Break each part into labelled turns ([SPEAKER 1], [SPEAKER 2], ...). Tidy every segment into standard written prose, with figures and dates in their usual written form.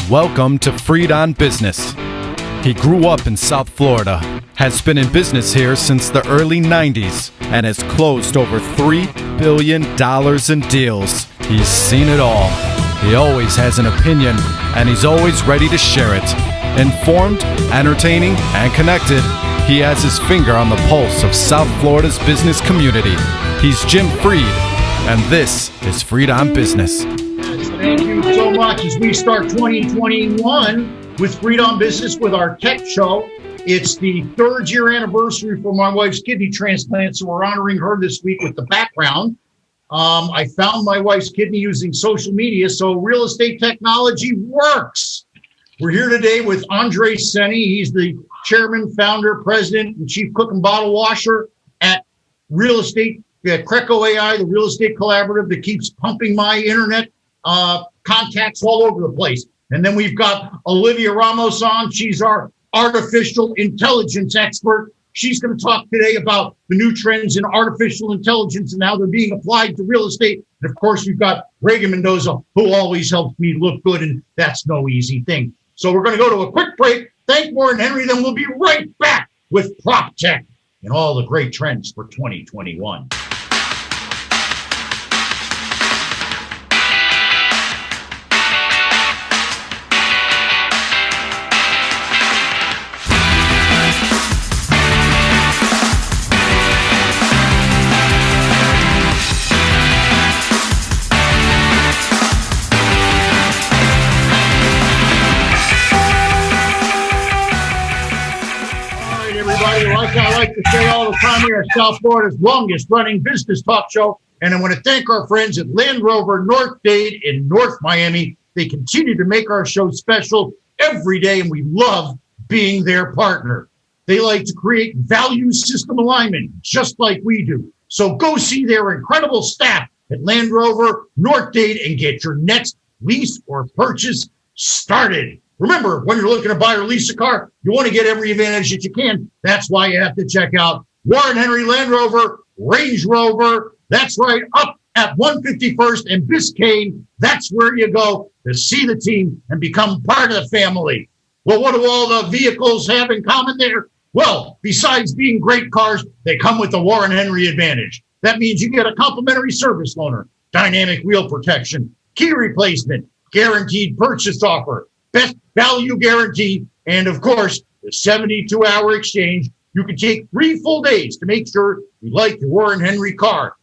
[SPEAKER 1] Welcome to Fried on Business. He grew up in South Florida, has been in business here since the early 90s, and has closed over $3 billion in deals. He's seen it all. He always has an opinion, and he's always ready to share it. Informed, entertaining, and connected, he has his finger on the pulse of South Florida's business community. He's Jim Fried, and this is Fried on Business.
[SPEAKER 2] Thank you so much as we start 2021 with Fried on Business with our tech show. It's the third year anniversary for my wife's kidney transplant, so we're honoring her this week with the background. I found my wife's kidney using social media, so real estate technology works. We're here today with Andre Senni. He's the chairman, founder, president, and chief cook and bottle washer at Real Estate, Creco AI, the real estate collaborative that keeps pumping my internet contacts all over the place. And then we've got Olivia Ramos on. She's our artificial intelligence expert. She's going to talk today about the new trends in artificial intelligence and how they're being applied to real estate. And of course, we've got Reagan Mendoza, who always helps me look good, and that's no easy thing. So we're going to go to a quick break. Thank Warren Henry, then we'll be right back with prop tech and all the great trends for 2021. I like to say all the time, we are South Florida's longest running business talk show. And I want to thank our friends at Land Rover North Dade in North Miami. They continue to make our show special every day, and we love being their partner. They like to create value system alignment, just like we do. So go see their incredible staff at Land Rover North Dade and get your next lease or purchase started. Remember, when you're looking to buy or lease a car, you want to get every advantage that you can. That's why you have to check out Warren Henry Land Rover, Range Rover. That's right, up at 151st and Biscayne. That's where you go to see the team and become part of the family. Well, what do all the vehicles have in common there? Well, besides being great cars, they come with the Warren Henry advantage. That means you get a complimentary service loaner, dynamic wheel protection, key replacement, guaranteed purchase offer, best value guarantee, and of course, the 72-hour exchange. You can take 3 full days to make sure you like your Warren Henry car.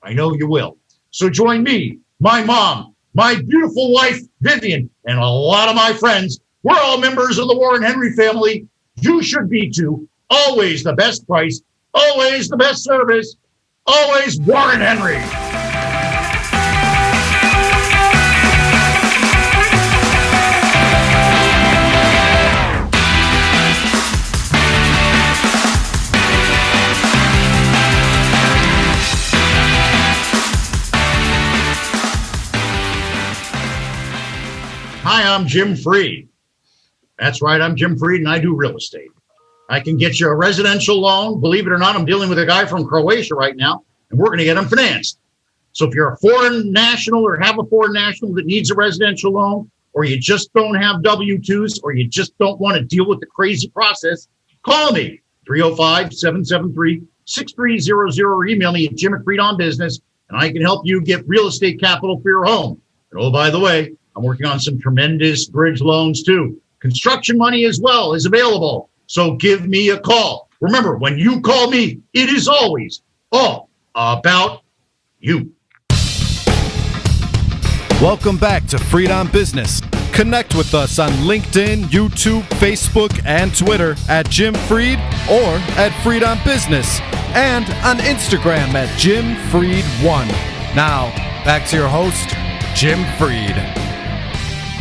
[SPEAKER 2] I know you will. So join me, my mom, my beautiful wife, Vivian, and a lot of my friends. We're all members of the Warren Henry family. You should be too. Always the best price, always the best service, always Warren Henry. Hi, I'm Jim Fried. That's right, I'm Jim Fried, and I do real estate. I can get you a residential loan. Believe it or not, I'm dealing with a guy from Croatia right now, and we're going to get him financed. So if you're a foreign national or have a foreign national that needs a residential loan, or you just don't have W-2s, or you just don't want to deal with the crazy process, call me, 305-773-6300, or email me at jim@friedonbusiness, and I can help you get real estate capital for your home. And oh, by the way, I'm working on some tremendous bridge loans too. Construction money as well is available. So give me a call. Remember, when you call me, it is always all about you.
[SPEAKER 1] Welcome back to Fried on Business. Connect with us on LinkedIn, YouTube, Facebook, and Twitter at Jim Fried or at Fried on Business, and on Instagram at Jim Fried1. Now, back to your host, Jim Fried.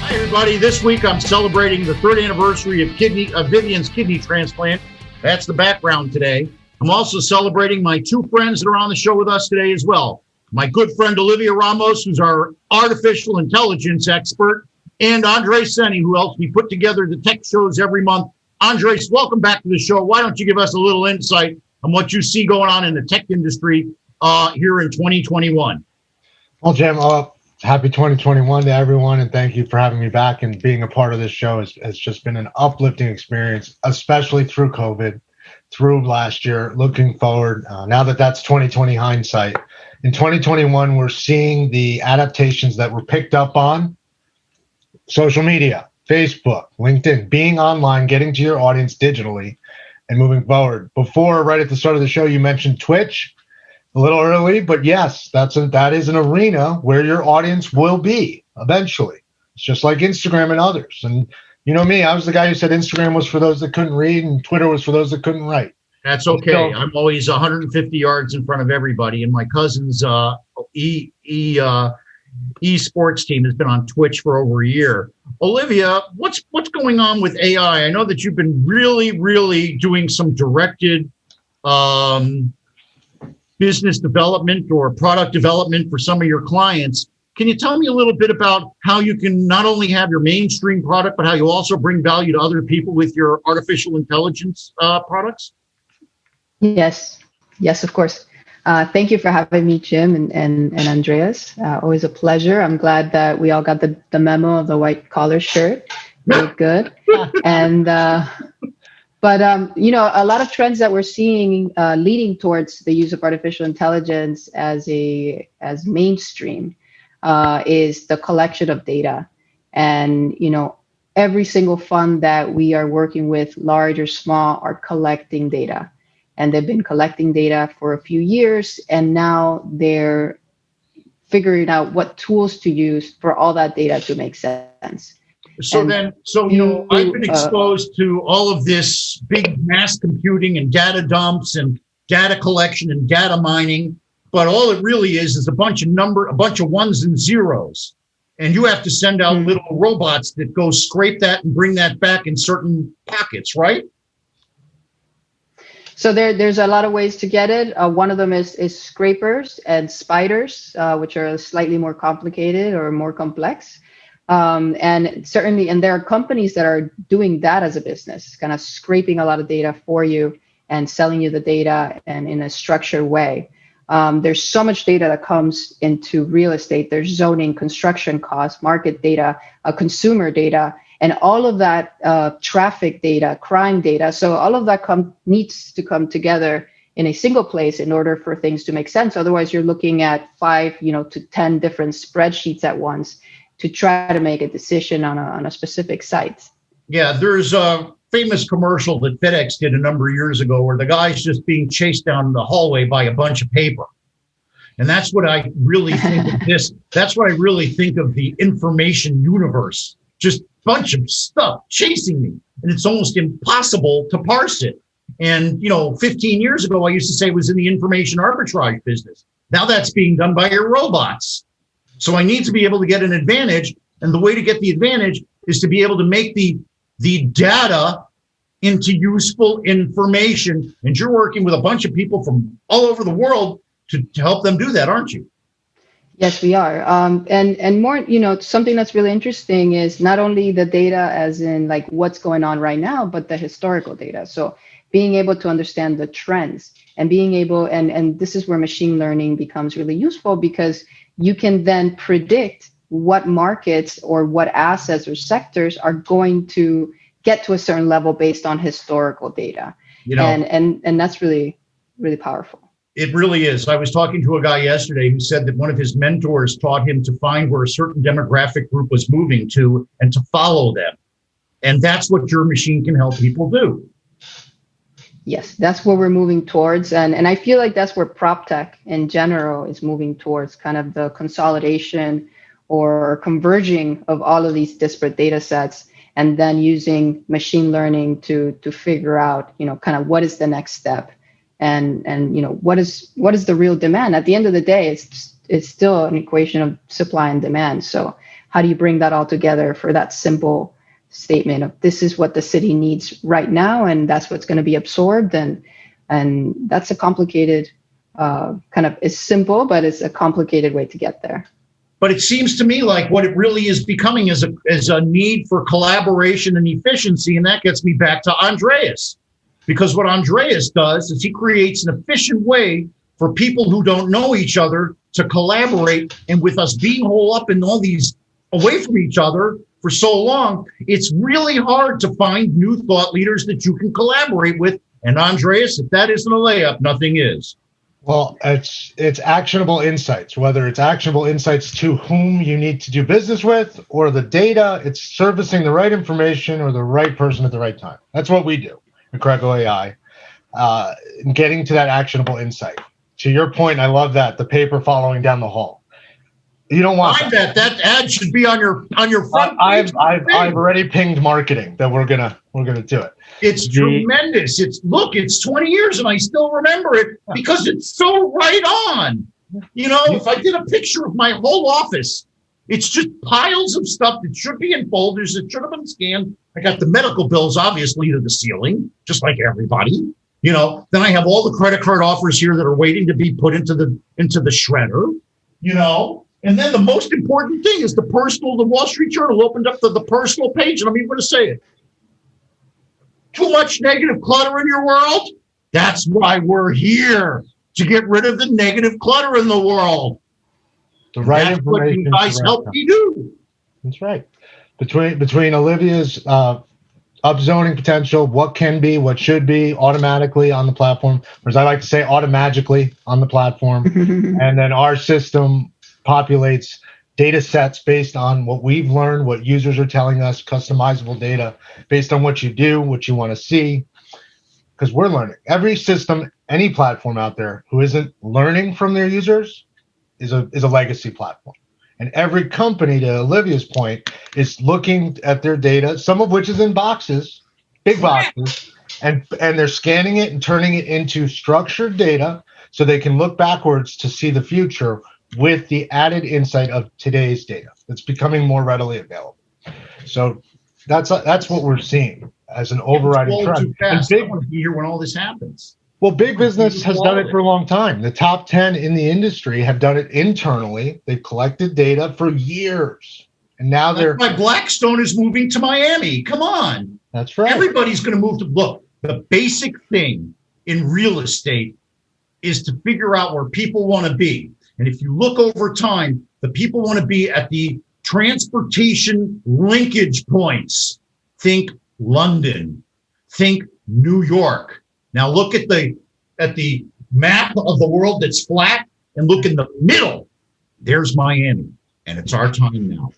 [SPEAKER 2] Hi, everybody. This week, I'm celebrating the third anniversary of Vivian's kidney transplant. That's the background today. I'm also celebrating my 2 friends that are on the show with us today as well. My good friend, Olivia Ramos, who's our artificial intelligence expert, and Andre Senni, who helps me put together the tech shows every month. Andre, welcome back to the show. Why don't you give us a little insight on what you see going on in the tech industry here in 2021?
[SPEAKER 3] Well, Jim, Happy 2021 to everyone, and thank you for having me back. And being a part of this show has just been an uplifting experience, especially through COVID, through last year. Looking forward, now that that's 2020 hindsight. In 2021, we're seeing the adaptations that were picked up on social media, Facebook, LinkedIn, being online, getting to your audience digitally, and moving forward. Before, right at the start of the show, you mentioned Twitch. A little early, but yes, that is an arena where your audience will be eventually. It's just like Instagram and others. And you know me, I was the guy who said Instagram was for those that couldn't read and Twitter was for those that couldn't write.
[SPEAKER 2] That's okay. So, I'm always 150 yards in front of everybody. And my cousin's esports team has been on Twitch for over a year. Olivia, what's going on with AI? I know that you've been really doing some directed business development or product development for some of your clients. Can you tell me a little bit about how you can not only have your mainstream product, but how you also bring value to other people with your artificial intelligence products?
[SPEAKER 4] Yes, of course. Thank you for having me, Jim and Andreas. Always a pleasure. I'm glad that we all got the memo of the white collar shirt. Very good. And But a lot of trends that we're seeing leading towards the use of artificial intelligence as mainstream is the collection of data. And every single fund that we are working with, large or small, are collecting data. And they've been collecting data for a few years, and now they're figuring out what tools to use for all that data to make sense.
[SPEAKER 2] So I've been exposed to all of this big mass computing and data dumps and data collection and data mining, but all it really is a bunch of ones and zeros. And you have to send out little robots that go scrape that and bring that back in certain pockets, right?
[SPEAKER 4] So there's a lot of ways to get it. One of them is scrapers and spiders, which are slightly more complicated or more complex. And there are companies that are doing that as a business, kind of scraping a lot of data for you and selling you the data and in a structured way. There's so much data that comes into real estate. There's zoning, construction costs, market data, consumer data, and all of that traffic data, crime data. So all of that needs to come together in a single place in order for things to make sense. Otherwise, you're looking at 5 to 10 different spreadsheets at once to try to make a decision on a specific site.
[SPEAKER 2] Yeah, there's a famous commercial that FedEx did a number of years ago where the guy's just being chased down the hallway by a bunch of paper. And that's what I really think of this. That's what I really think of the information universe. Just a bunch of stuff chasing me. And it's almost impossible to parse it. And, 15 years ago, I used to say it was in the information arbitrage business. Now that's being done by your robots. So I need to be able to get an advantage. And the way to get the advantage is to be able to make the data into useful information. And you're working with a bunch of people from all over the world to help them do that, aren't you?
[SPEAKER 4] Yes, we are. And more, something that's really interesting is not only the data as in like what's going on right now, but the historical data. So being able to understand the trends and being able, and this is where machine learning becomes really useful, because you can then predict what markets or what assets or sectors are going to get to a certain level based on historical data. And that's really, really powerful.
[SPEAKER 2] It really is. I was talking to a guy yesterday who said that one of his mentors taught him to find where a certain demographic group was moving to and to follow them. And that's what your machine can help people do.
[SPEAKER 4] Yes, that's where we're moving towards. And I feel like that's where prop tech in general is moving towards, kind of the consolidation or converging of all of these disparate data sets, and then using machine learning to figure out, kind of what is the next step, and what is the real demand. At the end of the day, it's still an equation of supply and demand. So how do you bring that all together for that simple statement of this is what the city needs right now, and that's what's going to be absorbed, and that's a complicated it's simple, but it's a complicated way to get there.
[SPEAKER 2] But it seems to me like what it really is becoming is a need for collaboration and efficiency, and that gets me back to Andreas, because what Andreas does is he creates an efficient way for people who don't know each other to collaborate. And with us being holed up in all these away from each other for so long, it's really hard to find new thought leaders that you can collaborate with. And Andreas, if that isn't a layup, nothing is.
[SPEAKER 3] Well, it's actionable insights, whether it's actionable insights to whom you need to do business with or the data, it's servicing the right information or the right person at the right time. That's what we do at Crego AI, getting to that actionable insight. To your point, I love that, the paper following down the hall. You don't want
[SPEAKER 2] that. That ad should be on your front page.
[SPEAKER 3] I've already pinged marketing that we're gonna do it.
[SPEAKER 2] It's tremendous. It's 20 years and I still remember it because it's so right on. If I did a picture of my whole office, it's just piles of stuff that should be in folders that should have been scanned. I got the medical bills obviously to the ceiling, just like everybody. Then I have all the credit card offers here that are waiting to be put into the shredder. And then the most important thing is the Wall Street Journal opened up the personal page, and I'm even going to say it. Too much negative clutter in your world? That's why we're here, to get rid of the negative clutter in the world.
[SPEAKER 3] The right
[SPEAKER 2] That's what you guys help me do.
[SPEAKER 3] That's right. Between Olivia's upzoning potential, what can be, what should be automatically on the platform, or as I like to say, automatically on the platform, and then our system populates data sets based on what we've learned, what users are telling us, customizable data based on what you do, what you want to see, because we're learning. Every system, any platform out there who isn't learning from their users is a legacy platform. And every company, to Olivia's point, is looking at their data, some of which is in boxes, big boxes, and they're scanning it and turning it into structured data so they can look backwards to see the future with the added insight of today's data. It's becoming more readily available. So that's what we're seeing as an overriding trend.
[SPEAKER 2] I want to be here when all this happens.
[SPEAKER 3] Well, big business has done it for a long time. The top 10 in the industry have done it internally. They've collected data for years. And now
[SPEAKER 2] Blackstone is moving to Miami. Come on.
[SPEAKER 3] That's right.
[SPEAKER 2] Everybody's going to move to look. The basic thing in real estate is to figure out where people want to be. And if you look over time, the people want to be at the transportation linkage points. Think London, think New York. Now look at the map of the world that's flat and look in the middle. There's Miami, and it's our time now.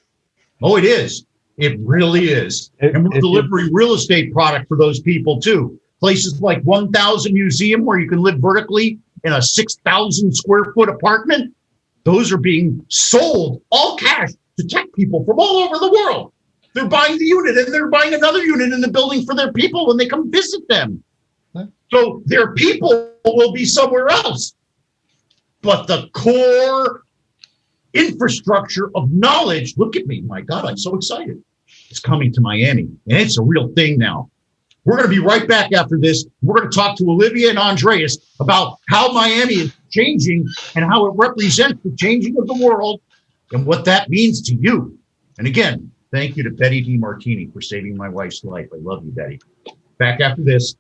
[SPEAKER 2] Oh, it is. It really is. And we're delivering real estate product for those people too. Places like 1000 Museum, where you can live vertically in a 6,000 square foot apartment. Those are being sold all cash to tech people from all over the world. They're buying the unit and they're buying another unit in the building for their people when they come visit them. So their people will be somewhere else. But the core infrastructure of knowledge, look at me, my God, I'm so excited. It's coming to Miami, and it's a real thing now. We're going to be right back after this. We're going to talk to Olivia and Andreas about how Miami is changing and how it represents the changing of the world and what that means to you. And again, thank you to Betty DiMartini for saving my wife's life. I love you, Betty. Back after this.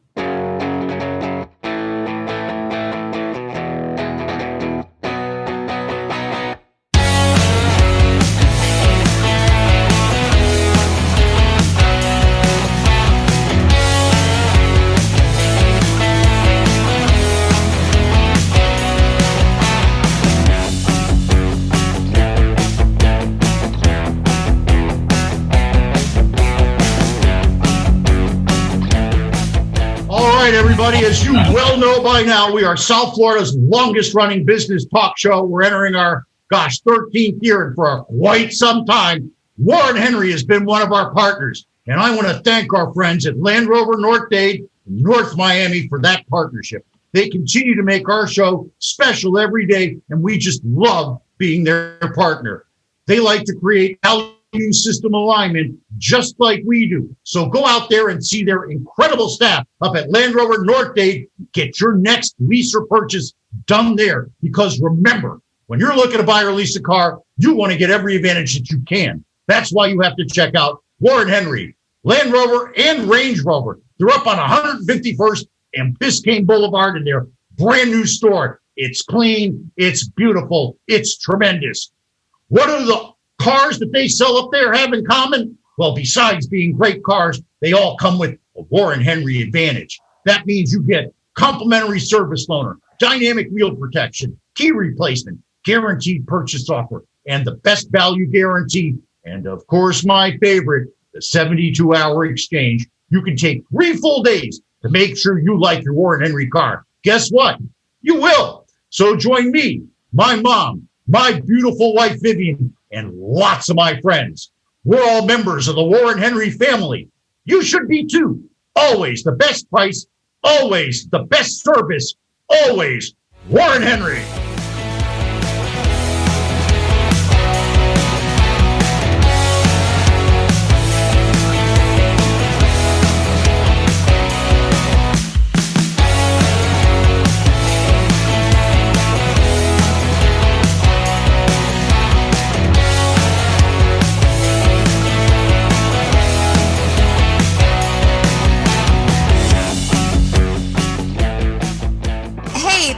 [SPEAKER 2] Everybody, as you well know by now, we are South Florida's longest running business talk show. We're entering our, 13th year, and for quite some time, Warren Henry has been one of our partners. And I want to thank our friends at Land Rover North Dade, North Miami for that partnership. They continue to make our show special every day, and we just love being their partner. They like to create value system alignment just like we do. So go out there and see their incredible staff up at Land Rover North Dade. Get your next lease or purchase done there. Because remember, when you're looking to buy or lease a car, you want to get every advantage that you can. That's why you have to check out Warren Henry, Land Rover, and Range Rover. They're up on 151st and Biscayne Boulevard in their brand new store. It's clean. It's beautiful. It's tremendous. What do the cars that they sell up there have in common? Well, besides being great cars, they all come with a Warren Henry advantage. That means you get complimentary service loaner, dynamic wheel protection, key replacement, guaranteed purchase offer, and the best value guarantee. And of course, my favorite, the 72-hour exchange. You can take 3 full days to make sure you like your Warren Henry car. Guess what? You will. So join me, my mom, my beautiful wife, Vivian, and lots of my friends. We're all members of the Warren Henry family. You should be too. Always the best price, always the best service, always Warren Henry.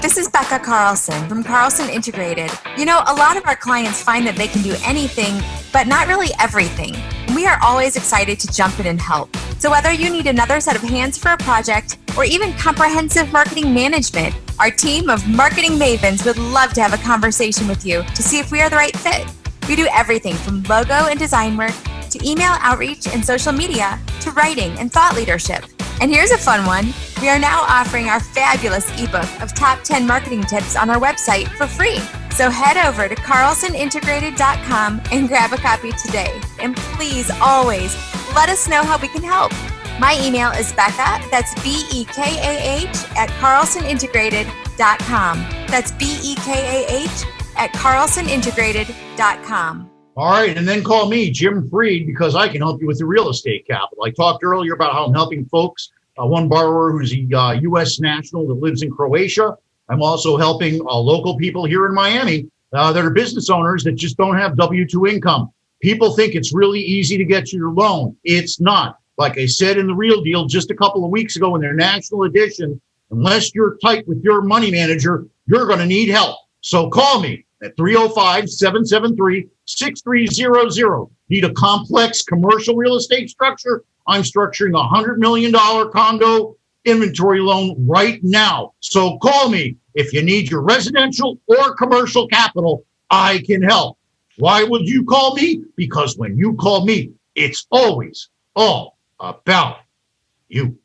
[SPEAKER 5] This is Becca Carlson from Carlson Integrated. You know, a lot of our clients find that they can do anything, but not really everything. We are always excited to jump in and help. So whether you need another set of hands for a project or even comprehensive marketing management, our team of marketing mavens would love to have a conversation with you to see if we are the right fit. We do everything from logo and design work to email outreach and social media to writing and thought leadership. And here's a fun one. We are now offering our fabulous ebook of top 10 marketing tips on our website for free. So head over to carlsonintegrated.com and grab a copy today. And please always let us know how we can help. My email is Becca, that's BEKAH at carlsonintegrated.com. That's BEKAH at carlsonintegrated.com.
[SPEAKER 2] All right, and then call me, Jim Fried, because I can help you with the real estate capital. I talked earlier about how I'm helping folks. One borrower who's a U.S. national that lives in Croatia. I'm also helping local people here in Miami that are business owners that just don't have W-2 income. People think it's really easy to get your loan. It's not. Like I said in The Real Deal just a couple of weeks ago in their national edition, unless you're tight with your money manager, you're going to need help. So call me at 305-773-6300. Need a complex commercial real estate structure? I'm structuring a $100 million condo inventory loan right now. So call me. If you need your residential or commercial capital, I can help. Why would you call me? Because when you call me, it's always all about you.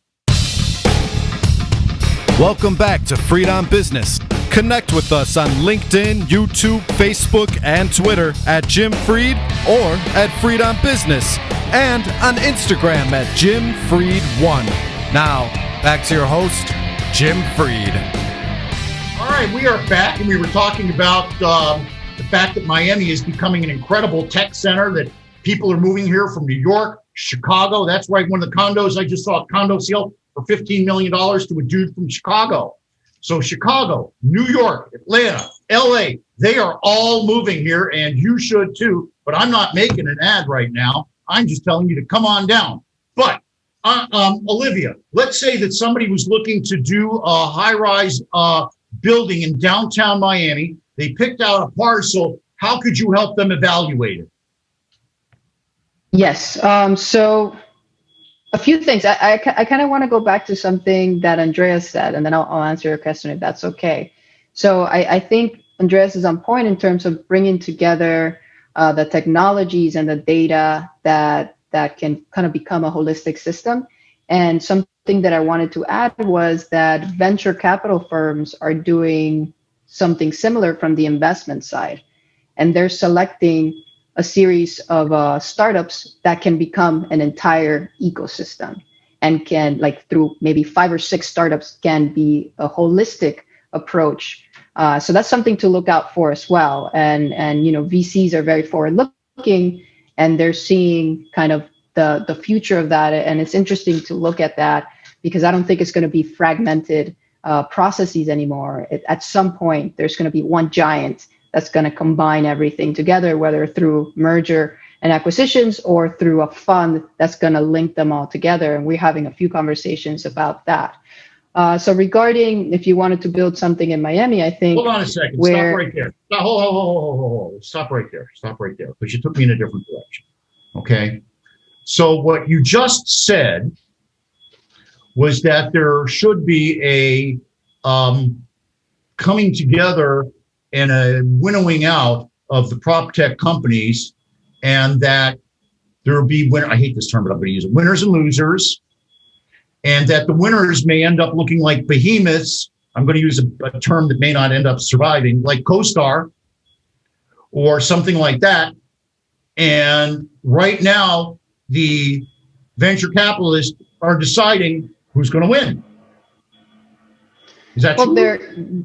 [SPEAKER 1] Welcome back to Fried on Business. Connect with us on LinkedIn, YouTube, Facebook, and Twitter at Jim Fried or at Fried on Business, and on Instagram at Jim Fried1. Now, back to your host, Jim Fried.
[SPEAKER 2] All right, we are back, and we were talking about the fact that Miami is becoming an incredible tech center, that people are moving here from New York, Chicago. That's right, one of the condos, I just saw a condo sale for $15 million to a dude from Chicago. So Chicago, New York, Atlanta, LA, they are all moving here, and you should too. But I'm not making an ad right now. I'm just telling you to come on down. But Olivia, let's say that somebody was looking to do a high-rise building in downtown Miami. They picked out a parcel. How could you help them evaluate it?
[SPEAKER 4] Yes. So a few things. I kind of want to go back to something that Andreas said, and then I'll answer your question if that's okay. So I think Andreas is on point in terms of bringing together the technologies and the data that can kind of become a holistic system. And something that I wanted to add was that venture capital firms are doing something similar from the investment side, and they're selecting a series of startups that can become an entire ecosystem, and can, like, through maybe 5 or 6 startups, can be a holistic approach. So that's something to look out for as well. And you know, VCs are very forward looking, and they're seeing kind of the future of that. And it's interesting to look at that, because I don't think it's going to be fragmented processes anymore. At some point, there's going to be one giant that's going to combine everything together, whether through merger and acquisitions or through a fund that's going to link them all together. And we're having a few conversations about that. So regarding if you wanted to build something in Miami, I think.
[SPEAKER 2] Hold on a second. Stop right there. Stop right there. Stop right there, because you took me in a different direction. Okay. So what you just said was that there should be a coming together and a winnowing out of the prop tech companies, and that there will be I hate this term, but I'm going to use it, winners and losers, and that the winners may end up looking like behemoths. I'm going to use a term that may not end up surviving, like CoStar or something like that. And right now, the venture capitalists are deciding who's going to win. Is that true?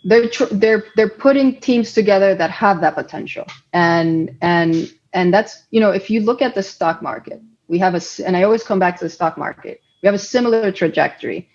[SPEAKER 4] They're putting teams together that have that potential, and that's, if you look at the stock market, we have and I always come back to the stock market. We have a similar trajectory.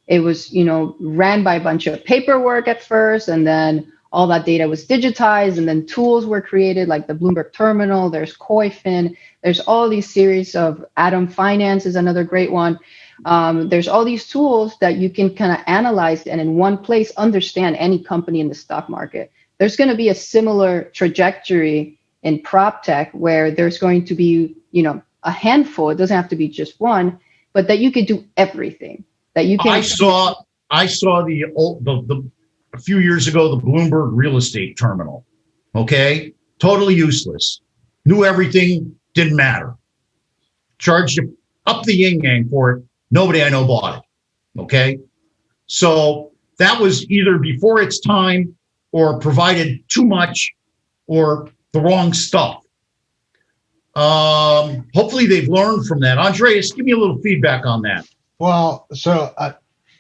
[SPEAKER 4] It was, ran by a bunch of paperwork at first, and then all that data was digitized, and then tools were created like the Bloomberg Terminal. There's Coifin. There's all these series of Atom Finance is another great one. There's all these tools that you can kind of analyze and in one place understand any company in the stock market. There's going to be a similar trajectory in prop tech where there's going to be, a handful. It doesn't have to be just one, but that you could do everything. That you can.
[SPEAKER 2] I saw a few years ago, the Bloomberg real estate terminal. Okay, totally useless. Knew everything, didn't matter. Charged you up the yin yang for it. Nobody I know bought it. Okay, so that was either before its time or provided too much or the wrong stuff. Hopefully they've learned from that. Andreas, give me a little feedback on that.
[SPEAKER 3] Well, so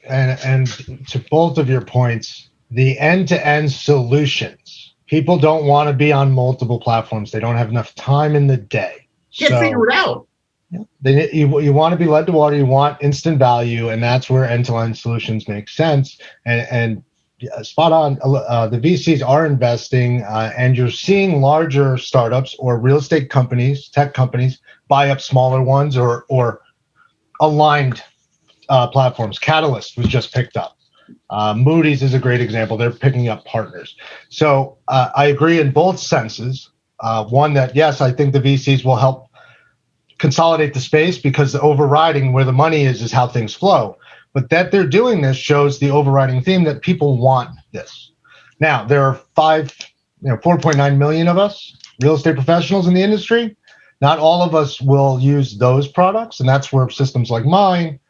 [SPEAKER 3] and to both of your points, the end-to-end solutions. People don't want to be on multiple platforms. They don't have enough time in the day.
[SPEAKER 2] Can't figure it out.
[SPEAKER 3] You want to be led to water. You want instant value, and that's where end-to-end solutions make sense. And spot on. The VCs are investing, and you're seeing larger startups or real estate companies, tech companies, buy up smaller ones or aligned platforms. Catalyst was just picked up. Moody's is a great example. They're picking up partners. So I agree in both senses. One, that yes, I think the VCs will help consolidate the space because the overriding where the money is how things flow. But that they're doing this shows the overriding theme that people want this. Now, there are 4.9 million of us real estate professionals in the industry. Not all of us will use those products, and that's where systems like mine,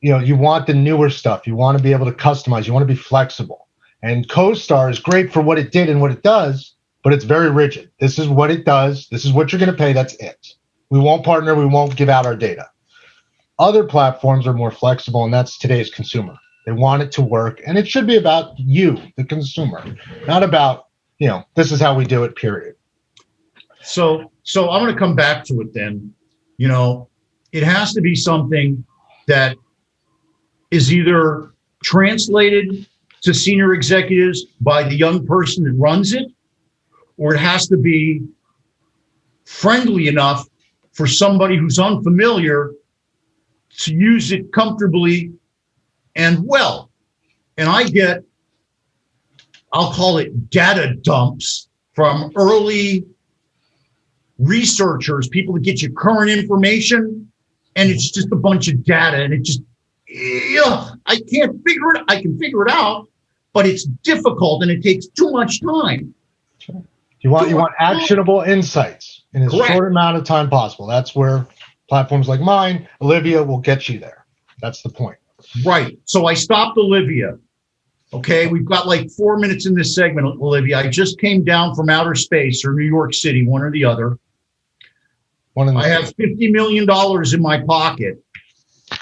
[SPEAKER 3] you want the newer stuff. You want to be able to customize. You want to be flexible. And CoStar is great for what it did and what it does, but it's very rigid. This is what it does. This is what you're going to pay. That's it. We won't partner. We won't give out our data. Other platforms are more flexible, and that's today's consumer. They want it to work, and it should be about you, the consumer, not about, this is how we do it, period.
[SPEAKER 2] So I'm going to come back to it then. It has to be something that is either translated to senior executives by the young person that runs it, or it has to be friendly enough for somebody who's unfamiliar to use it comfortably and well. And I get, I'll call it data dumps from early researchers, people that get you current information, and it's just a bunch of data, and it just, I can't figure it. I can figure it out, but it's difficult and it takes too much time.
[SPEAKER 3] Sure. You want actionable insights in as short amount of time possible. That's where platforms like mine, Olivia, will get you there. That's the point.
[SPEAKER 2] Right. So I stopped Olivia. Okay. We've got like 4 minutes in this segment, Olivia. I just came down from outer space or New York City, one or the other. I have $50 million in my pocket.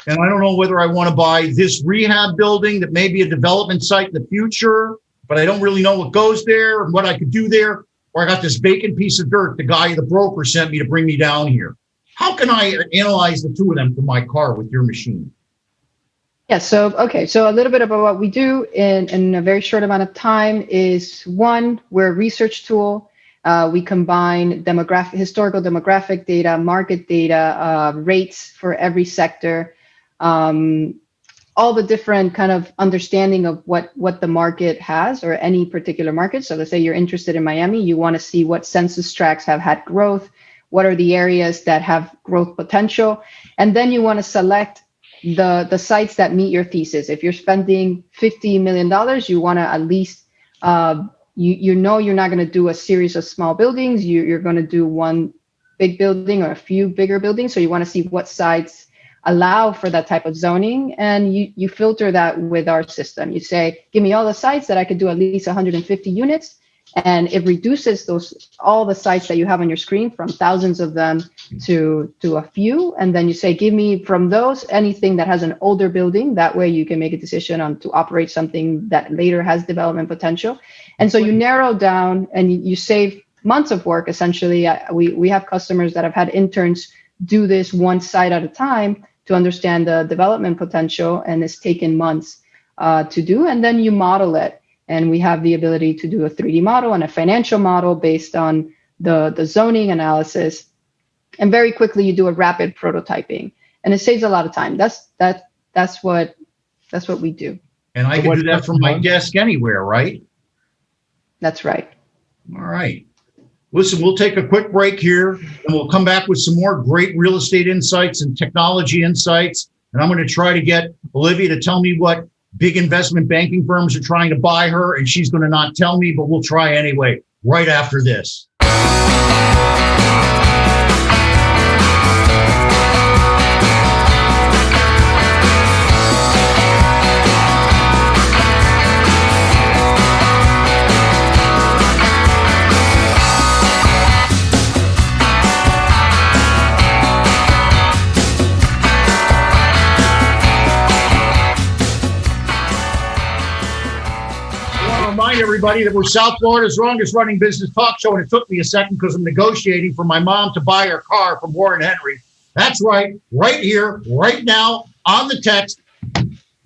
[SPEAKER 2] And I don't know whether I want to buy this rehab building that may be a development site in the future, but I don't really know what goes there and what I could do there. Or I got this vacant piece of dirt the broker sent me to bring me down here. How can I analyze the two of them from my car with your machine?
[SPEAKER 4] Yeah, so a little bit about what we do in a very short amount of time is, one, we're a research tool. We combine historical demographic data, market data, rates for every sector, all the different kind of understanding of what the market has, or any particular market. So let's say you're interested in Miami, you want to see what census tracts have had growth, what are the areas that have growth potential, and then you want to select the sites that meet your thesis. If you're spending $50 million, you want to at least, you know you're not going to do a series of small buildings. You're going to do one big building or a few bigger buildings. So you want to see what sites allow for that type of zoning, and you filter that with our system. You say, give me all the sites that I could do at least 150 units, and it reduces all the sites that you have on your screen from thousands of them to a few. And then you say, give me from those anything that has an older building. That way you can make a decision on to operate something that later has development potential. And so you narrow down and you save months of work. Essentially, we have customers that have had interns do this one site at a time to understand the development potential, and it's taken months to do. And then you model it. And we have the ability to do a 3D model and a financial model based on the zoning analysis. And very quickly you do a rapid prototyping, and it saves a lot of time. That's what we do.
[SPEAKER 2] And I can do that from my desk anywhere, right?
[SPEAKER 4] That's right.
[SPEAKER 2] All right. Listen, we'll take a quick break here, and we'll come back with some more great real estate insights and technology insights. And I'm going to try to get Olivia to tell me what big investment banking firms are trying to buy her, and she's going to not tell me, but we'll try anyway, right after this. Remind everybody that we're South Florida's longest running business talk show, and it took me a second because I'm negotiating for my mom to buy her car from Warren Henry. That's right here, right now, on the text,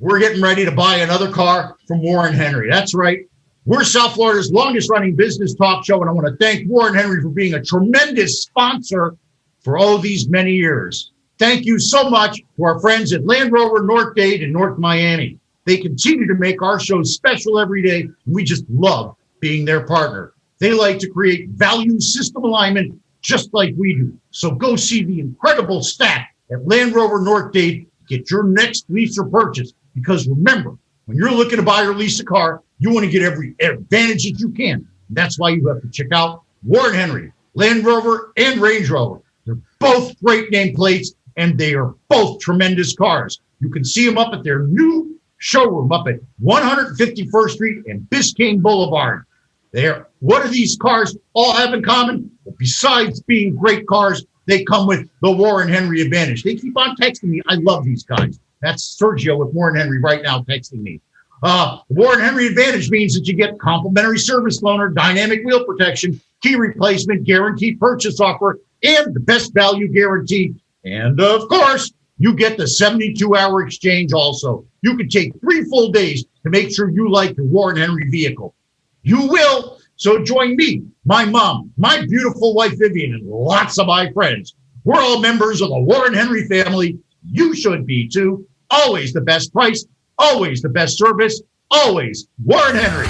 [SPEAKER 2] we're getting ready to buy another car from Warren Henry. That's right. We're South Florida's longest running business talk show, and I want to thank Warren Henry for being a tremendous sponsor for these many years. Thank you so much to our friends at Land Rover North Dade and North Miami. They continue to make our shows special every day, and we just love being their partner. They like to create value system alignment just like we do. So go see the incredible stack at Land Rover North Dade. Get your next lease or purchase, because remember, when you're looking to buy or lease a car, you want to get every advantage that you can. And that's why you have to check out Warren Henry, Land Rover, and Range Rover. They're both great nameplates, and they are both tremendous cars. You can see them up at their new showroom up at 151st Street and Biscayne Boulevard. What do these cars all have in common? Well, besides being great cars, they come with the Warren Henry advantage. They keep on texting me. I love these guys. That's Sergio with Warren Henry right now texting me. Warren Henry advantage means that you get complimentary service loaner, dynamic wheel protection, key replacement, guaranteed purchase offer, and the best value guarantee. And of course, you get the 72-hour exchange also. You can take 3 full days to make sure you like your Warren Henry vehicle. You will. So join me, my mom, my beautiful wife, Vivian, and lots of my friends. We're all members of the Warren Henry family. You should be too. Always the best price, always the best service, always Warren Henry.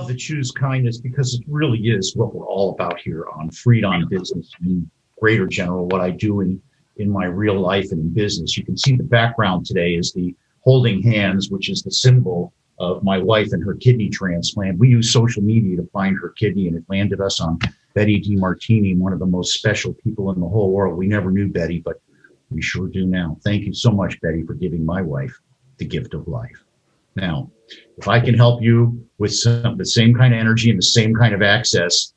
[SPEAKER 2] To choose kindness, because it really is what we're all about here on Fried on Business. In greater general, what I do in my real life and in business. You can see the background today is the holding hands, which is the symbol of my wife and her kidney transplant. We use social media to find her kidney, and it landed us on Betty DiMartini, one of the most special people in the whole world. We never knew Betty, but we sure do now. Thank you so much, Betty, for giving my wife the gift of life. Now, if I can help you with the same kind of energy and the same kind of access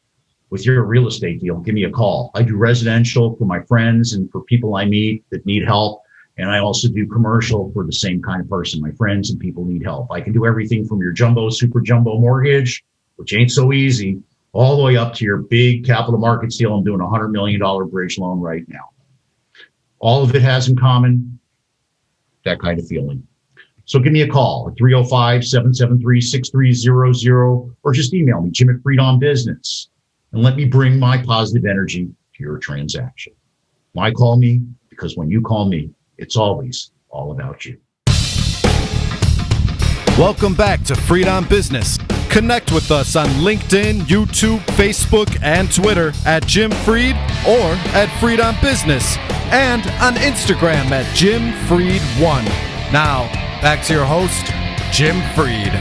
[SPEAKER 2] with your real estate deal, give me a call. I do residential for my friends and for people I meet that need help. And I also do commercial for the same kind of person. My friends and people need help. I can do everything from your jumbo, super jumbo mortgage, which ain't so easy, all the way up to your big capital markets deal. I'm doing a $100 million bridge loan right now. All of it has in common that kind of feeling. So give me a call at 305-773-6300, or just email me, Jim at Fried On Business, and let me bring my positive energy to your transaction. Why call me? Because when you call me, it's always all about you.
[SPEAKER 1] Welcome back to Fried On Business. Connect with us on LinkedIn, YouTube, Facebook, and Twitter at Jim Fried or at Fried On Business, and on Instagram at Jim Fried1. Now, back to your host, Jim Fried.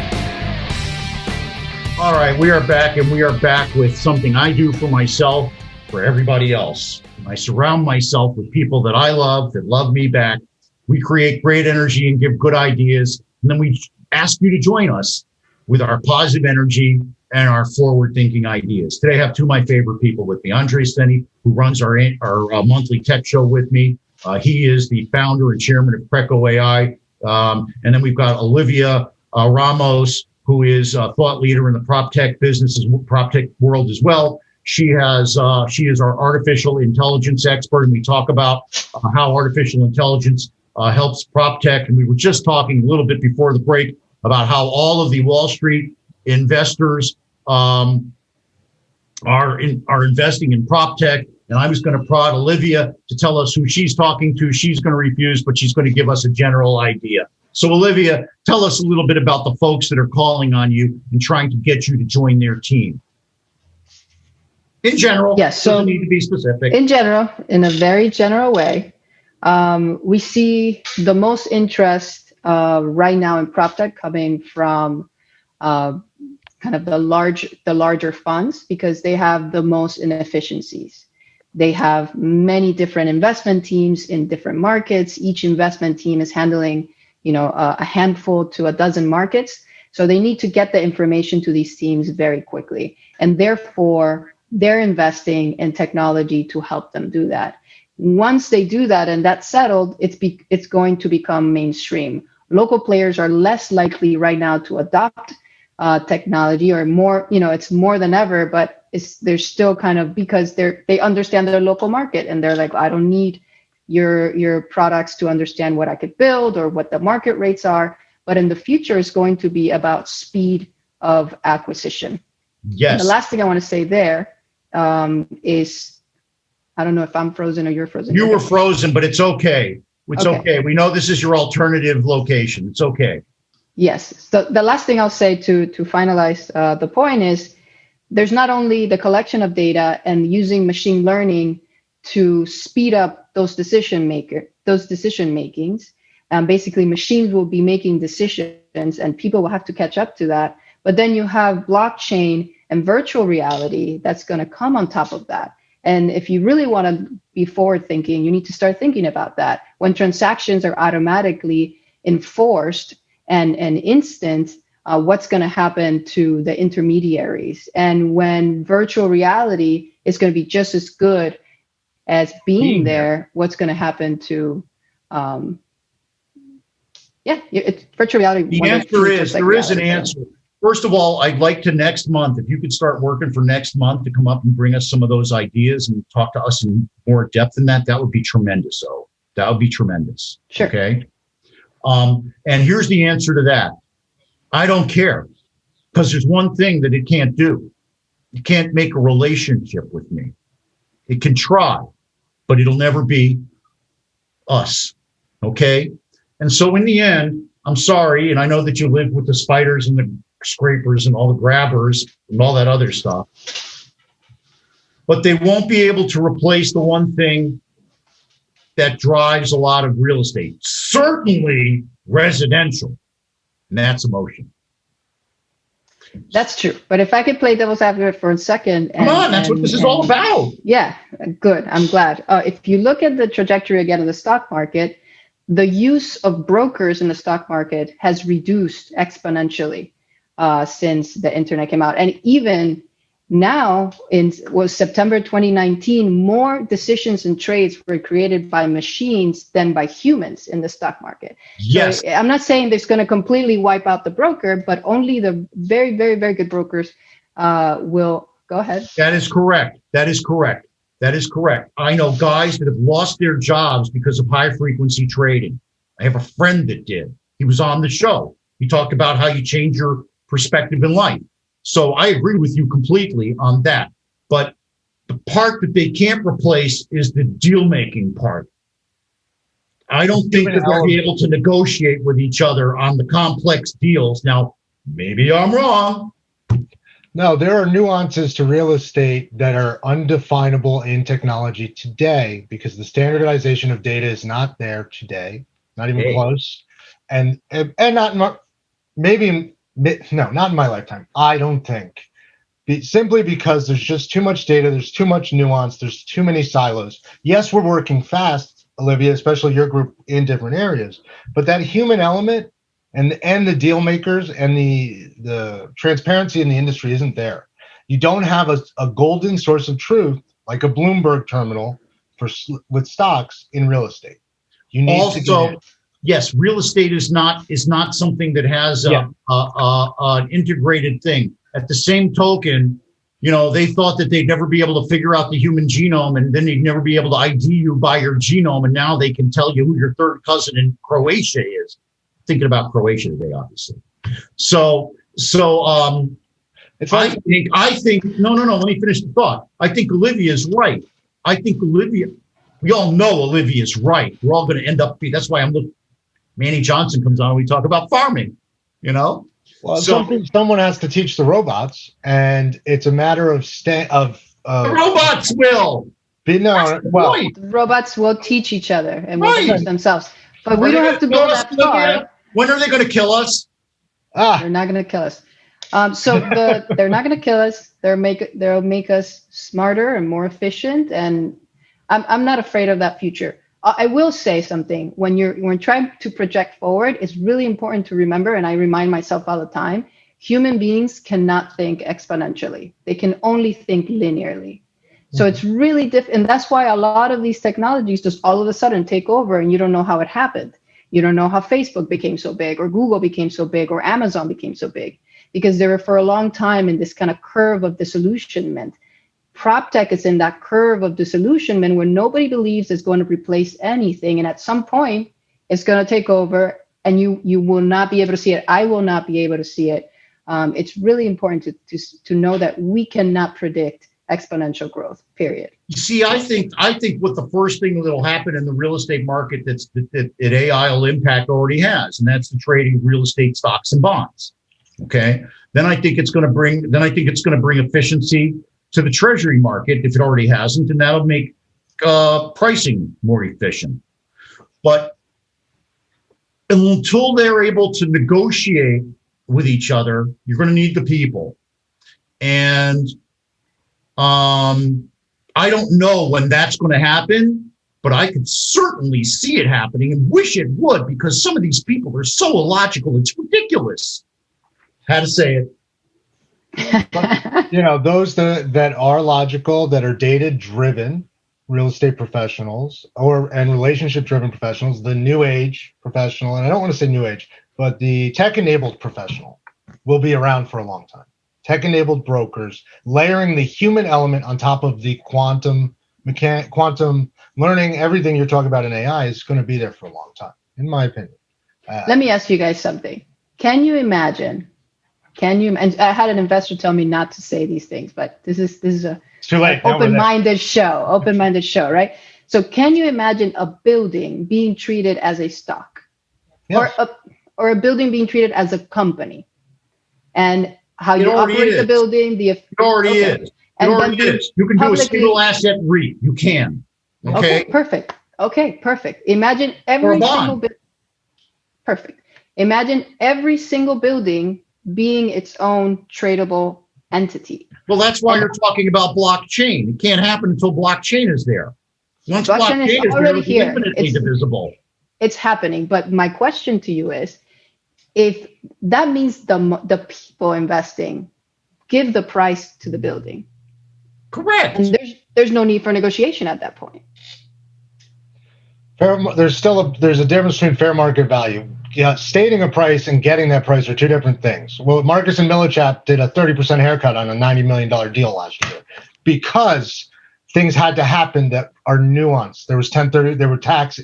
[SPEAKER 2] All right, we are back, and we are back with something I do for myself, for everybody else. I surround myself with people that I love, that love me back. We create great energy and give good ideas, and then we ask you to join us with our positive energy and our forward-thinking ideas. Today, I have two of my favorite people with me. Andre Steny, who runs our monthly tech show with me. He is the founder and chairman of Preco AI. And then we've got Olivia Ramos, who is a thought leader in the prop tech world as well. She is our artificial intelligence expert, and we talk about how artificial intelligence helps prop tech. And we were just talking a little bit before the break about how all of the Wall Street investors are investing in prop tech. And I was going to prod Olivia to tell us who she's talking to. She's going to refuse, but she's going to give us a general idea. So, Olivia, tell us a little bit about the folks that are calling on you and trying to get you to join their team. In general,
[SPEAKER 4] yes, so
[SPEAKER 2] doesn't need to be specific.
[SPEAKER 4] In general, in a very general way, we see the most interest right now in prop tech coming from kind of the larger funds, because they have the most inefficiencies. They have many different investment teams in different markets. Each investment team is handling, a handful to a dozen markets. So they need to get the information to these teams very quickly. And therefore, they're investing in technology to help them do that. Once they do that and that's settled, it's going to become mainstream. Local players are less likely right now to adopt technology, or more, it's more than ever, but they're still kind of, because they understand their local market, and they're like, I don't need your products to understand what I could build or what the market rates are. But in the future, it's going to be about speed of acquisition.
[SPEAKER 2] Yes.
[SPEAKER 4] And the last thing I want to say there is, I don't know if I'm frozen or you're frozen.
[SPEAKER 2] You were frozen, but it's okay. It's okay. We know this is your alternative location. It's okay.
[SPEAKER 4] Yes. So the last thing I'll say to finalize the point is, there's not only the collection of data and using machine learning to speed up those decision makings. Basically, machines will be making decisions, and people will have to catch up to that. But then you have blockchain and virtual reality that's going to come on top of that. And if you really want to be forward thinking, you need to start thinking about that. When transactions are automatically enforced and instant, what's going to happen to the intermediaries? And when virtual reality is going to be just as good as being there, what's going to happen to it's virtual reality.
[SPEAKER 2] The answer is, there is an answer. First of all, I'd like to next month, if you could start working for next month to come up and bring us some of those ideas and talk to us in more depth than that would be tremendous. So that would be tremendous.
[SPEAKER 4] Sure.
[SPEAKER 2] Okay. And here's the answer to that. I don't care, because there's one thing that it can't do. It can't make a relationship with me. It can try, but it'll never be us. Okay. And so in the end, I'm sorry. And I know that you live with the spiders and the scrapers and all the grabbers and all that other stuff, but they won't be able to replace the one thing that drives a lot of real estate, certainly residential, and that's emotion.
[SPEAKER 4] That's true. But if I could play devil's advocate for a second.
[SPEAKER 2] Come on, that's what this is all about.
[SPEAKER 4] Yeah, good. I'm glad. If you look at the trajectory again of the stock market, the use of brokers in the stock market has reduced exponentially since the internet came out. And even Now, September 2019, more decisions and trades were created by machines than by humans in the stock market.
[SPEAKER 2] Yes.
[SPEAKER 4] So I'm not saying it's going to completely wipe out the broker, but only the very, very, very good brokers will. Go ahead.
[SPEAKER 2] That is correct. I know guys that have lost their jobs because of high frequency trading. I have a friend that did. He was on the show. He talked about how you change your perspective in life. So I agree with you completely on that. But the part that they can't replace is the deal-making part. I don't think they're going to be able to negotiate with each other on the complex deals. Now, maybe I'm wrong.
[SPEAKER 3] No, there are nuances to real estate that are undefinable in technology today because the standardization of data is not there today, not even close, and not not in my lifetime. I don't think, simply because there's just too much data, there's too much nuance, there's too many silos. Yes, we're working fast, Olivia, especially your group in different areas, but that human element and the deal makers and the transparency in the industry isn't there. You don't have a golden source of truth like a Bloomberg terminal with stocks in real estate. You need also,
[SPEAKER 2] yes, real estate is not something that has an integrated thing. At the same token, they thought that they'd never be able to figure out the human genome, and then they'd never be able to ID you by your genome, and now they can tell you who your third cousin in Croatia is. Thinking about Croatia today, obviously. So it's like, I think, no, let me finish the thought. I think Olivia's right. We all know Olivia's right. We're all going to end up, that's why Manny Johnson comes on and we talk about farming, Well,
[SPEAKER 3] someone has to teach the robots, and it's a matter of the
[SPEAKER 2] robots will.
[SPEAKER 4] The robots will teach each other and will teach themselves. But we don't have to go that far.
[SPEAKER 2] When are they going to kill us?
[SPEAKER 4] They're not going to kill us. They're not going to kill us. They'll make us smarter and more efficient. And I'm not afraid of that future. I will say something. When trying to project forward, it's really important to remember, and I remind myself all the time, human beings cannot think exponentially. They can only think linearly. So it's really different. And that's why a lot of these technologies just all of a sudden take over and you don't know how it happened. You don't know how Facebook became so big or Google became so big or Amazon became so big, because they were for a long time in this kind of curve of disillusionment. Prop tech is in that curve of disillusionment where nobody believes it's going to replace anything. And at some point it's going to take over and you will not be able to see it. I will not be able to see it. It's really important to know that we cannot predict exponential growth, period.
[SPEAKER 2] You see, I think what the first thing that'll happen in the real estate market that AI will impact already has, and that's the trading of real estate stocks and bonds. Okay. Then I think it's going to bring efficiency to the treasury market if it already hasn't, and that'll make pricing more efficient. But until they're able to negotiate with each other, you're going to need the people. And I don't know when that's going to happen, but I could certainly see it happening and wish it would, because some of these people are so illogical. It's ridiculous. How to say it.
[SPEAKER 3] But, those that are logical, that are data-driven real estate professionals and relationship-driven professionals, the new age professional, and I don't want to say new age, but the tech-enabled professional will be around for a long time. Tech-enabled brokers, layering the human element on top of the quantum learning, everything you're talking about in AI is going to be there for a long time, in my opinion.
[SPEAKER 4] Let me ask you guys something. Can you imagine? And I had an investor tell me not to say these things, but this is a open-minded show, right? So can you imagine a building being treated as a stock, yes, or a building being treated as a company, and how you operate the building? It already
[SPEAKER 2] is. It already is. You can do a single asset REIT. You can. Okay.
[SPEAKER 4] Perfect. Imagine every single perfect. Imagine every single building being its own tradable entity.
[SPEAKER 2] Well, that's why you're talking about blockchain. It can't happen until blockchain is there. Once blockchain is there, it's infinitely divisible.
[SPEAKER 4] It's happening. But my question to you is, if that means the people investing give the price to the building.
[SPEAKER 2] Correct.
[SPEAKER 4] And there's no need for negotiation at that point.
[SPEAKER 3] There's a difference between fair market value. Yeah, stating a price and getting that price are two different things. Well, Marcus and Millichap did a 30% haircut on a $90 million deal last year because things had to happen that are nuanced. There was 1030. There were tax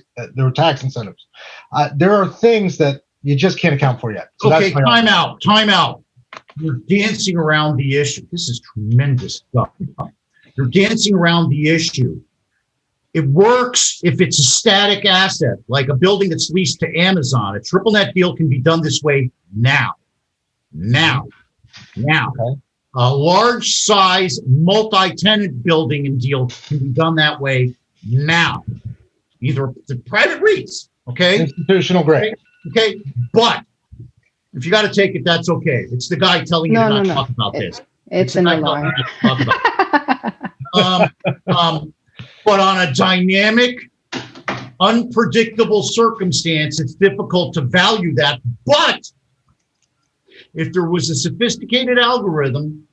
[SPEAKER 3] incentives. There are things that you just can't account for yet. So
[SPEAKER 2] okay, time out. You're dancing around the issue. This is tremendous stuff. You're dancing around the issue. It works if it's a static asset, like a building that's leased to Amazon. A triple net deal can be done this way now. Okay. A large size multi-tenant building and deal can be done that way now. Either the private REITs, okay?
[SPEAKER 3] Institutional grade.
[SPEAKER 2] Okay, but if you got to take it, that's okay. It's the guy telling you to not talk about this.
[SPEAKER 4] It's an alarm.
[SPEAKER 2] But on a dynamic, unpredictable circumstance, it's difficult to value that. But if there was a sophisticated algorithm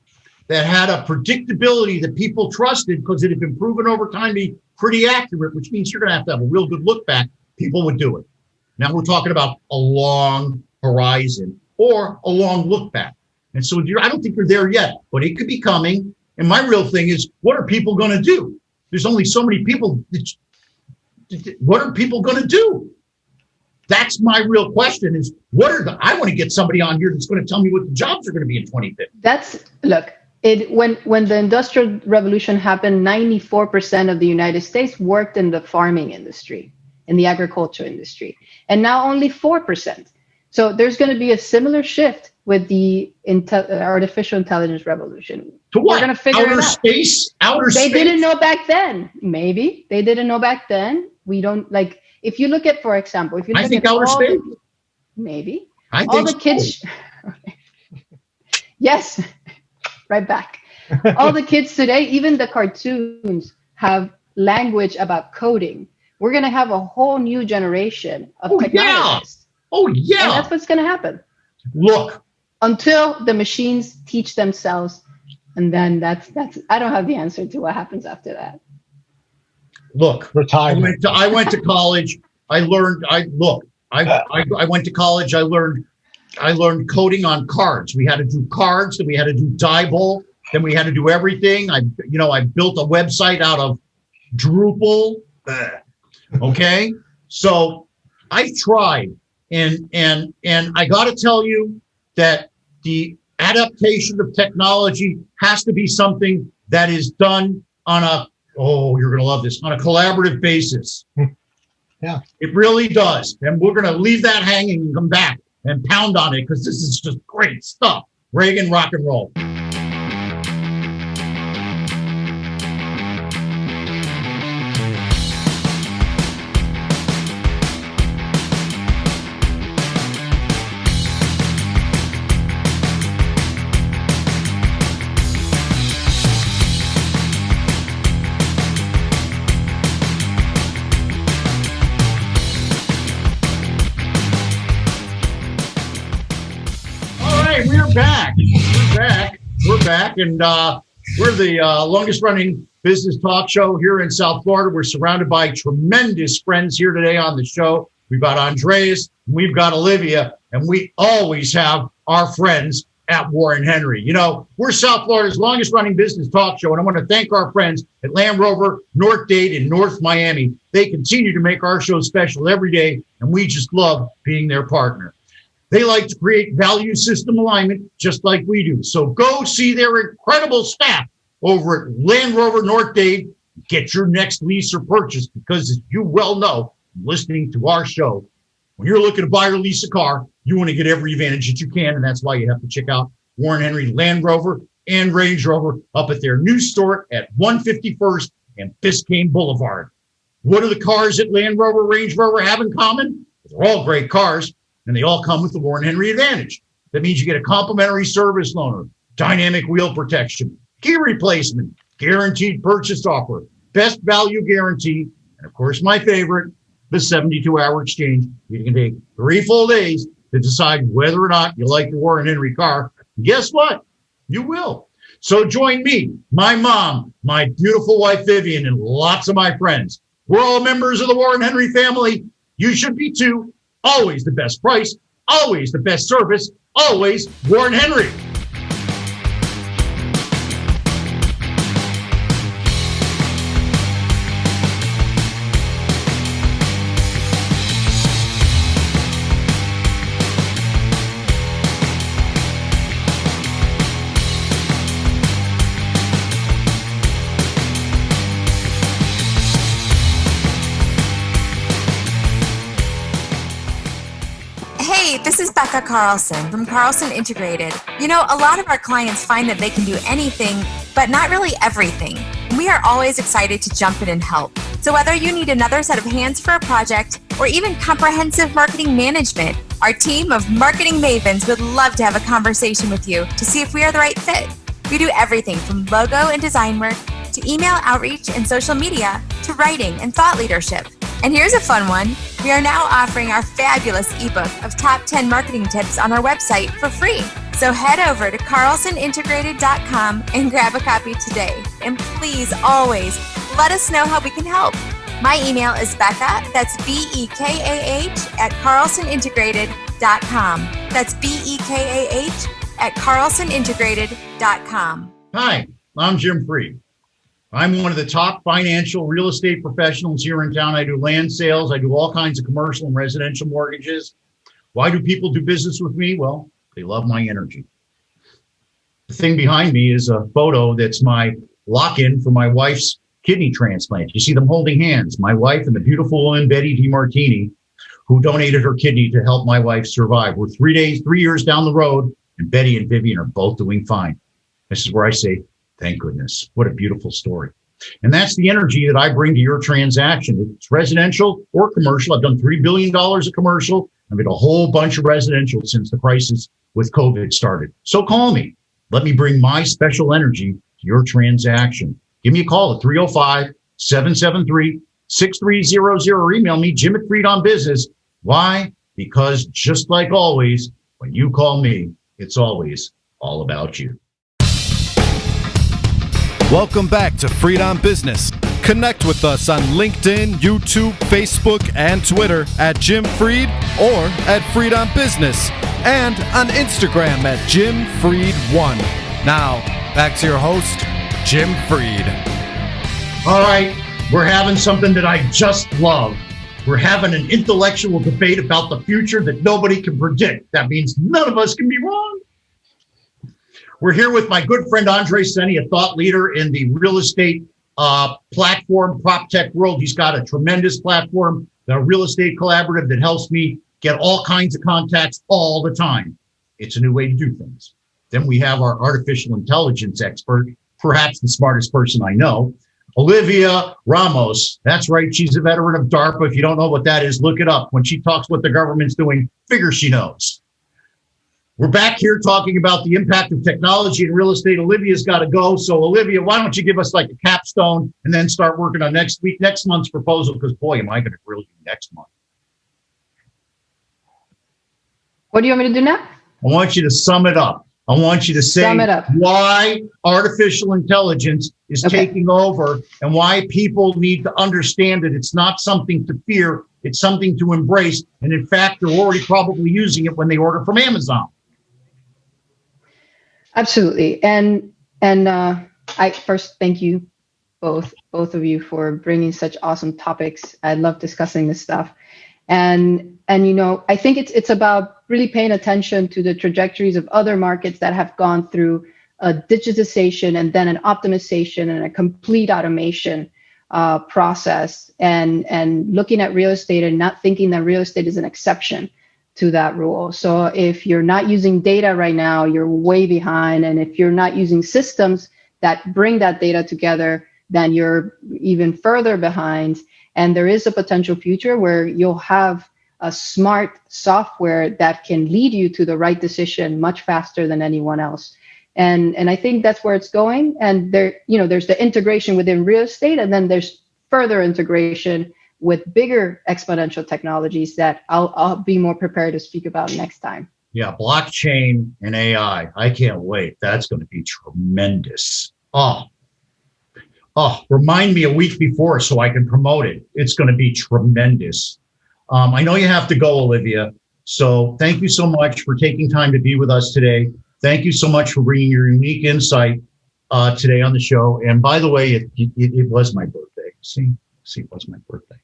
[SPEAKER 2] that had a predictability that people trusted because it had been proven over time to be pretty accurate, which means you're going to have a real good look back, people would do it. Now we're talking about a long horizon or a long look back. And so I don't think you're there yet, but it could be coming. And my real thing is, what are people going to do? There's only so many people. What are people going to do? That's my real question is, I want to get somebody on here that's going to tell me what the jobs are going to be in 2050.
[SPEAKER 4] When the Industrial Revolution happened, 94% of the United States worked in the farming industry, in the agriculture industry, and now only 4%. So there's going to be a similar shift with the artificial intelligence revolution.
[SPEAKER 2] To what?
[SPEAKER 4] We're going to figure it out.
[SPEAKER 2] Outer space?
[SPEAKER 4] They didn't know back then. Maybe they didn't know back then. We don't like. If you look at, for example,
[SPEAKER 2] I think outer space.
[SPEAKER 4] Maybe
[SPEAKER 2] I
[SPEAKER 4] all
[SPEAKER 2] think
[SPEAKER 4] the kids. Yes, right back. All the kids today, even the cartoons, have language about coding. We're going to have a whole new generation of technologists.
[SPEAKER 2] Oh yeah.
[SPEAKER 4] And that's what's going to happen.
[SPEAKER 2] Look.
[SPEAKER 4] Until the machines teach themselves, and then that's. I don't have the answer to what happens after that.
[SPEAKER 2] Look,
[SPEAKER 3] retirement.
[SPEAKER 2] I went to college. I went to college. I learned coding on cards. We had to do cards, then we had to do Diebold, then we had to do everything. I built a website out of Drupal. Okay, so I tried, and I got to tell you that the adaptation of technology has to be something that is done on you're going to love this, on a collaborative basis.
[SPEAKER 3] Yeah,
[SPEAKER 2] it really does. And we're going to leave that hanging and come back and pound on it because this is just great stuff. Reagan, rock and roll. We're back, and we're the longest running business talk show here in South Florida. We're surrounded by tremendous friends here today on the show. We've got Andreas, we've got Olivia, and we always have our friends at Warren Henry. You know, we're South Florida's longest running business talk show, and I want to thank our friends at Land Rover, North Dade, and North Miami. They continue to make our show special every day, and we just love being their partner. They like to create value system alignment just like we do. So go see their incredible staff over at Land Rover North Dade. Get your next lease or purchase because, as you well know, listening to our show, when you're looking to buy or lease a car, you want to get every advantage that you can, and that's why you have to check out Warren Henry Land Rover and Range Rover up at their new store at 151st and Biscayne Boulevard. What do the cars at Land Rover, Range Rover have in common? They're all great cars. And they all come with the Warren Henry Advantage. That means you get a complimentary service loaner, dynamic wheel protection, key replacement, guaranteed purchase offer, best value guarantee, and of course, my favorite, the 72-hour exchange. You can take 3 full days to decide whether or not you like your Warren Henry car. And guess what? You will. So join me, my mom, my beautiful wife, Vivian, and lots of my friends. We're all members of the Warren Henry family. You should be too. Always the best price, always the best service, always Warren Henry.
[SPEAKER 5] Hey, this is Becca Carlson from Carlson Integrated. You know, a lot of our clients find that they can do anything, but not really everything. We are always excited to jump in and help. So whether you need another set of hands for a project or even comprehensive marketing management, our team of marketing mavens would love to have a conversation with you to see if we are the right fit. We do everything from logo and design work to email outreach and social media to writing and thought leadership. And here's a fun one. We are now offering our fabulous ebook of top 10 marketing tips on our website for free. So head over to carlsonintegrated.com and grab a copy today. And please always let us know how we can help. My email is Becca, that's BEKAH at carlsonintegrated.com. That's BEKAH at carlsonintegrated.com.
[SPEAKER 2] Hi, I'm Jim Fried. I'm one of the top financial real estate professionals here in town. I do land sales. I do all kinds of commercial and residential mortgages. Why do people do business with me? Well, they love my energy. The thing behind me is a photo that's my lock-in for my wife's kidney transplant. You see them holding hands, my wife and the beautiful woman, Betty DiMartini, who donated her kidney to help my wife survive. We're 3 years down the road, and Betty and Vivian are both doing fine. This is where I say, thank goodness. What a beautiful story. And that's the energy that I bring to your transaction. It's residential or commercial. I've done $3 billion of commercial. I've done a whole bunch of residential since the crisis with COVID started. So call me. Let me bring my special energy to your transaction. Give me a call at 305-773-6300 or email me, Jim at Fried on Business. Why? Because just like always, when you call me, it's always all about you.
[SPEAKER 1] Welcome back to Fried on Business. Connect with us on LinkedIn, YouTube, Facebook, and Twitter at Jim Fried or at Fried on Business, and on Instagram at Jim Fried1. Now, back to your host, Jim Fried.
[SPEAKER 2] All right, we're having something that I just love. We're having an intellectual debate about the future that nobody can predict. That means none of us can be wrong. We're here with my good friend Andre Senni, a thought leader in the real estate platform, prop tech world. He's got a tremendous platform, the Real Estate Collaborative, that helps me get all kinds of contacts all the time. It's a new way to do things. Then we have our artificial intelligence expert, perhaps the smartest person I know, Olivia Ramos. That's right. She's a veteran of DARPA. If you don't know what that is, look it up. When she talks what the government's doing, figure she knows. We're back here talking about the impact of technology in real estate. Olivia's got to go. So, Olivia, why don't you give us like a capstone and then start working on next month's proposal? Because, boy, am I going to grill you next month.
[SPEAKER 4] What do you want me to do now?
[SPEAKER 2] I want you to sum it up. I want you to say why artificial intelligence is taking over and why people need to understand that it's not something to fear. It's something to embrace. And, in fact, they're already probably using it when they order from Amazon.
[SPEAKER 4] Absolutely. And I first thank you both of you for bringing such awesome topics. I love discussing this stuff. And you know, I think it's about really paying attention to the trajectories of other markets that have gone through a digitization and then an optimization and a complete automation process, and looking at real estate and not thinking that real estate is an exception to that rule. So if you're not using data right now, you're way behind. And if you're not using systems that bring that data together, then you're even further behind. And there is a potential future where you'll have a smart software that can lead you to the right decision much faster than anyone else. And I think that's where it's going. And there's the integration within real estate, and then there's further integration with bigger exponential technologies that I'll be more prepared to speak about next time.
[SPEAKER 2] Yeah, blockchain and AI. I can't wait. That's going to be tremendous. Remind me a week before so I can promote it. It's going to be tremendous. I know you have to go, Olivia. So thank you so much for taking time to be with us today. Thank you so much for bringing your unique insight today on the show. And by the way, it was my birthday. See, it was my birthday.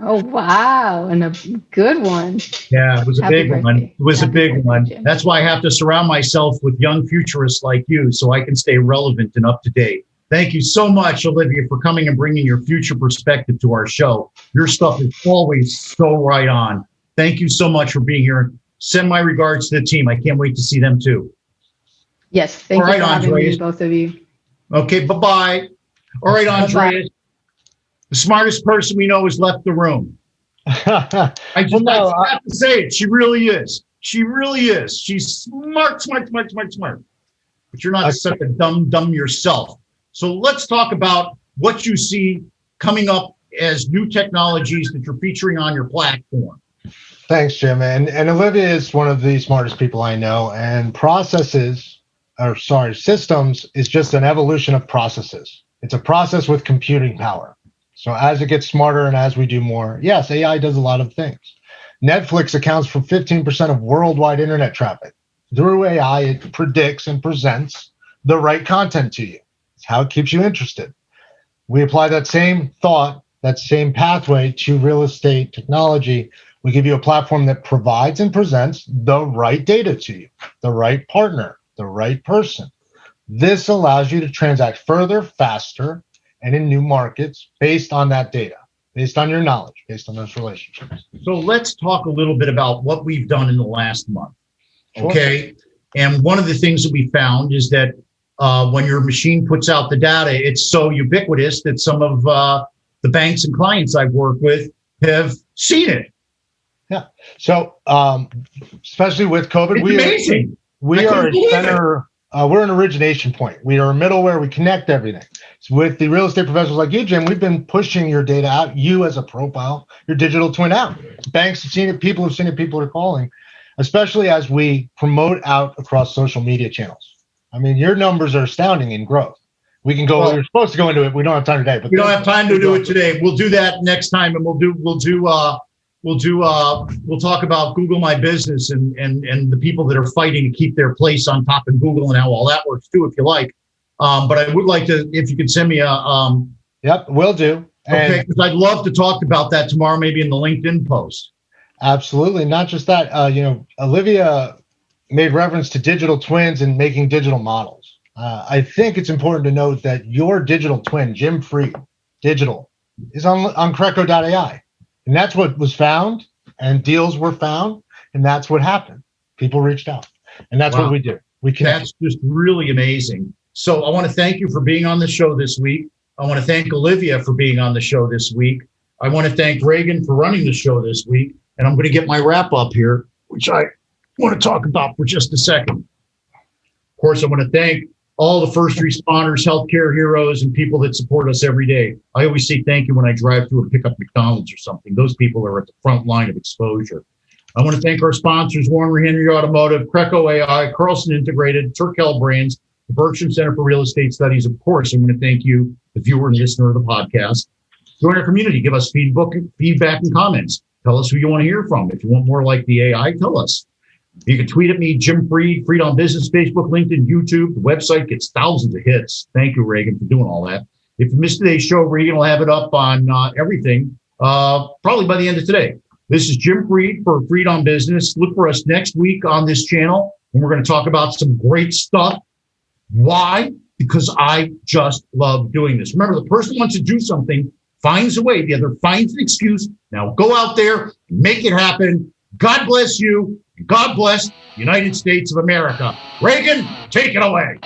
[SPEAKER 4] Oh, wow. And a good one.
[SPEAKER 2] Yeah, it was a
[SPEAKER 4] Happy
[SPEAKER 2] big one.
[SPEAKER 4] birthday.
[SPEAKER 2] It was a
[SPEAKER 4] Happy
[SPEAKER 2] big
[SPEAKER 4] birthday,
[SPEAKER 2] one.
[SPEAKER 4] Jim.
[SPEAKER 2] That's why I have to surround myself with young futurists like you so I can stay relevant and up to date. Thank you so much, Olivia, for coming and bringing your future perspective to our show. Your stuff is always so right on. Thank you so much for being here. Send my regards to the team. I can't wait to see them too.
[SPEAKER 4] Yes, thank you for having me, both of you.
[SPEAKER 2] Okay, bye-bye. All right, Andreas. The smartest person we know has left the room. I have to say it. She really is. She really is. She's smart. But you're not such a dumb yourself. So let's talk about what you see coming up as new technologies that you're featuring on your platform.
[SPEAKER 3] Thanks, Jim. And Olivia is one of the smartest people I know. And systems is just an evolution of processes. It's a process with computing power. So as it gets smarter and as we do more, yes, AI does a lot of things. Netflix accounts for 15% of worldwide internet traffic. Through AI, it predicts and presents the right content to you. It's how it keeps you interested. We apply that same thought, that same pathway to real estate technology. We give you a platform that provides and presents the right data to you, the right partner, the right person. This allows you to transact further, faster, and in new markets based on that data, based on your knowledge, based on those relationships.
[SPEAKER 2] So let's talk a little bit about what we've done in the last month. Okay.
[SPEAKER 3] Sure.
[SPEAKER 2] And one of the things that we found is that when your machine puts out the data, it's so ubiquitous that some of the banks and clients I've worked with have seen it.
[SPEAKER 3] Yeah. So especially with COVID,
[SPEAKER 2] it's amazing.
[SPEAKER 3] We are a center. We're an origination point. We are a middleware. We connect everything. So with the real estate professionals like you, Jim, we've been pushing your data out, you as a profile, your digital twin out. Banks have seen it. People have seen it. People are calling, especially as we promote out across social media channels. I mean, your numbers are astounding in growth. We can go. We're supposed to go into it. We don't have time today. But
[SPEAKER 2] we don't have time to do it today. We'll do that next time, and we'll talk about Google My Business and the people that are fighting to keep their place on top of Google and how all that works too, if you like. But I would like to, if you could send me a.
[SPEAKER 3] Yep, will do.
[SPEAKER 2] Okay, because I'd love to talk about that tomorrow, maybe in the LinkedIn post.
[SPEAKER 3] Absolutely. Not just that. Olivia made reference to digital twins and making digital models. I think it's important to note that your digital twin, Jim Fried Digital, is on Creco.ai. And that's what was found, and deals were found, and that's what happened. People reached out, and that's what we do. We connect.
[SPEAKER 2] That's just really amazing. So I want to thank you for being on the show this week. I want to thank Olivia for being on the show this week. I want to thank Reagan for running the show this week. And I'm going to get my wrap up here, which I want to talk about for just a second. Of course, I want to thank all the first responders, healthcare heroes, and people that support us every day. I always say thank you when I drive through and pick up McDonald's or something. Those people are at the front line of exposure. I want to thank our sponsors, Warren Henry Automotive, Creco AI, Carlson Integrated, Turkel Brands, the Berkshire Center for Real Estate Studies. Of course, I want to thank you, the viewer and listener of the podcast. Join our community. Give us feedback and comments. Tell us who you want to hear from. If you want more like the AI, tell us. You can tweet at me, Jim Fried, Fried on Business, Facebook, LinkedIn, YouTube. The website gets thousands of hits. Thank you, Reagan, for doing all that. If you missed today's show, Reagan will have it up on everything probably by the end of today. This is Jim Fried for Fried on Business. Look for us next week on this channel, and we're going to talk about some great stuff. Why? Because I just love doing this. Remember, the person wants to do something, finds a way. The other finds an excuse. Now go out there, make it happen. God bless you. God bless the United States of America. Reagan, take it away.